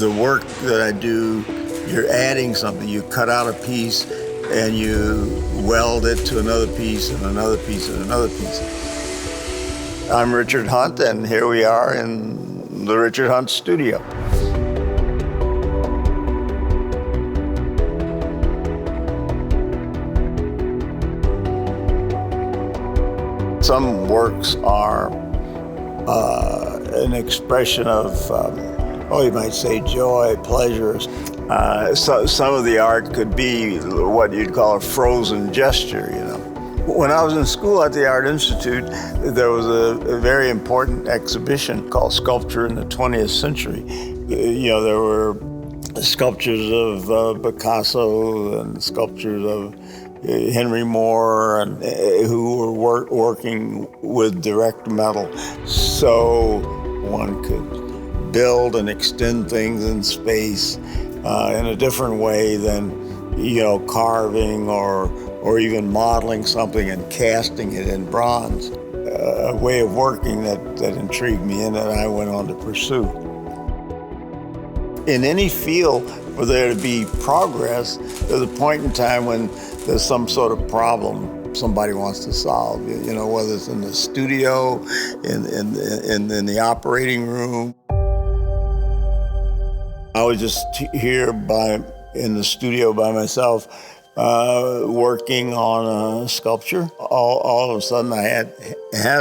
the work that I do, you're adding something. You cut out a piece and you weld it to another piece and another piece and another piece. I'm Richard Hunt, and here we are in the Richard Hunt studio. Some works are an expression of, you might say joy, pleasures. So some of the art could be what you'd call a frozen gesture, you know. When I was in school at the Art Institute, there was a very important exhibition called Sculpture in the 20th Century. You know, there were sculptures of Picasso and sculptures of Henry Moore, and who were working with direct metal. So one could build and extend things in space in a different way than, you know, carving or even modeling something and casting it in bronze. A way of working that intrigued me and that I went on to pursue. In any field, for there to be progress, there's a point in time when there's some sort of problem somebody wants to solve, you know, whether it's in the studio, in the operating room. I was just here in the studio by myself, working on a sculpture. All of a sudden I had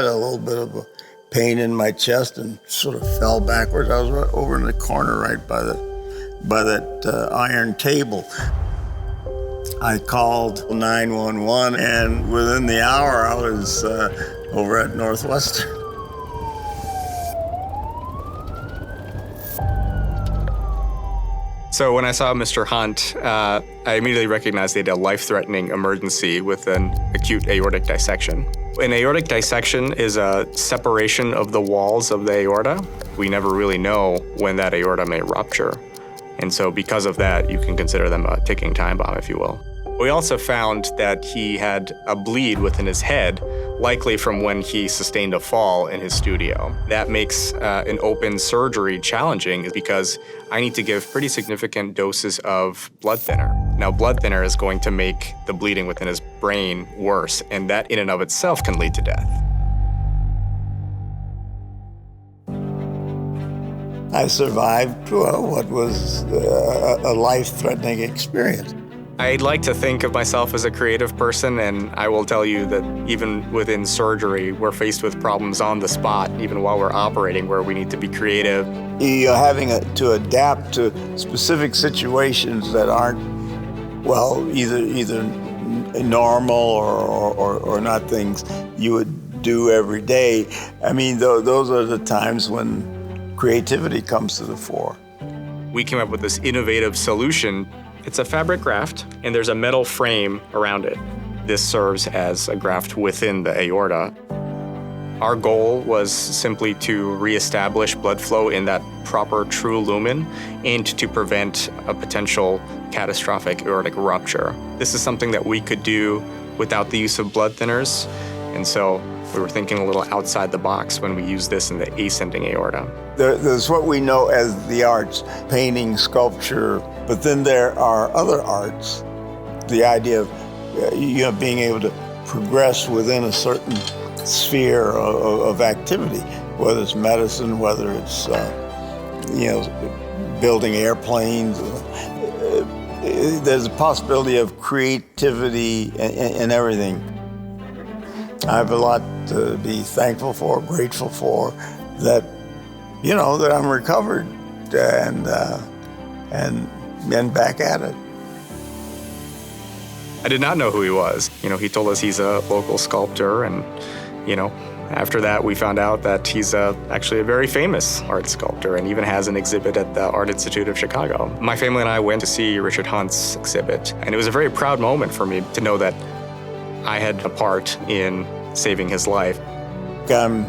a little bit of a pain in my chest and sort of fell backwards. I was right over in the corner right by that iron table. I called 911, and within the hour I was over at Northwestern. So when I saw Mr. Hunt, I immediately recognized they had a life-threatening emergency with an acute aortic dissection. An aortic dissection is a separation of the walls of the aorta. We never really know when that aorta may rupture. And so because of that, you can consider them a ticking time bomb, if you will. We also found that he had a bleed within his head, likely from when he sustained a fall in his studio. That makes an open surgery challenging because I need to give pretty significant doses of blood thinner. Now, blood thinner is going to make the bleeding within his brain worse, and that in and of itself can lead to death. I survived what was a life-threatening experience. I'd like to think of myself as a creative person, and I will tell you that even within surgery, we're faced with problems on the spot, even while we're operating, where we need to be creative. You're having to adapt to specific situations that aren't, well, either normal or not things you would do every day. I mean, those are the times when creativity comes to the fore. We came up with this innovative solution. It's a fabric graft, and there's a metal frame around it. This serves as a graft within the aorta. Our goal was simply to reestablish blood flow in that proper true lumen and to prevent a potential catastrophic aortic rupture. This is something that we could do without the use of blood thinners, and so we were thinking a little outside the box when we used this in the ascending aorta. There's what we know as the arts, painting, sculpture, but then there are other arts. The idea of being able to progress within a certain sphere of activity, whether it's medicine, whether it's building airplanes. There's a possibility of creativity in everything. I have a lot to be thankful for, grateful for, that I'm recovered and back at it. I did not know who he was. He told us he's a local sculptor, and after that we found out that he's actually a very famous art sculptor and even has an exhibit at the Art Institute of Chicago. My family and I went to see Richard Hunt's exhibit, and it was a very proud moment for me to know that I had a part in saving his life. I'm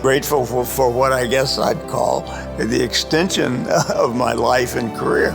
grateful for what I guess I'd call the extension of my life and career.